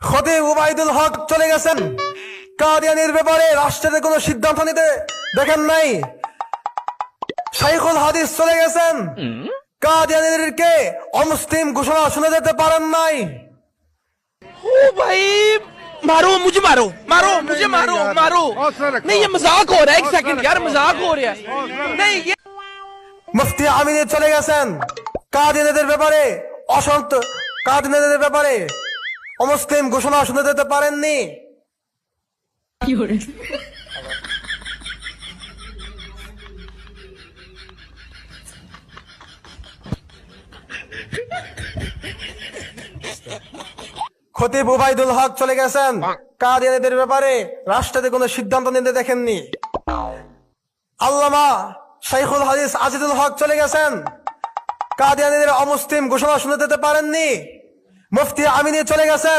খতিব উবাইদুল হক চলে গেছেন। কাদিয়ানীর ব্যাপারে রাষ্ট্রের কোনো সিদ্ধান্ত নিতে দেখেন নাই। শাইখুল হাদিস চলে গেছেন। কাদিয়ানীদেরকে অমুসলিম ঘোষণা শুনে যেতে পারেন নাই। ओ भाई मारो मुझे, मारो मारो मुझे, मारो मारो। नहीं ये मजाक हो रहा है, एक सेकंड यार, मजाक हो रहा है। नहीं ये মুফতি আমিনী চলে গেছেন। কাদিয়ানীদের ব্যাপারে কাদিয়ানীদের ব্যাপারে অমুসলিম ঘোষণা শুনে যেতে পারেননি। খতিব উবাইদুল হক চলে গেছেন। কাদিয়ানীদের ব্যাপারে রাষ্ট্রতে কোনো সিদ্ধান্ত নিতে দেখেননি। আল্লামা শাইখুল হাদিস আজিজুল হক চলে গেছেন। কাদিয়ানীদের অমুসলিম ঘোষণা শুনে যেতে পারেননি। মুফতি আমিনী চলে গেছেন।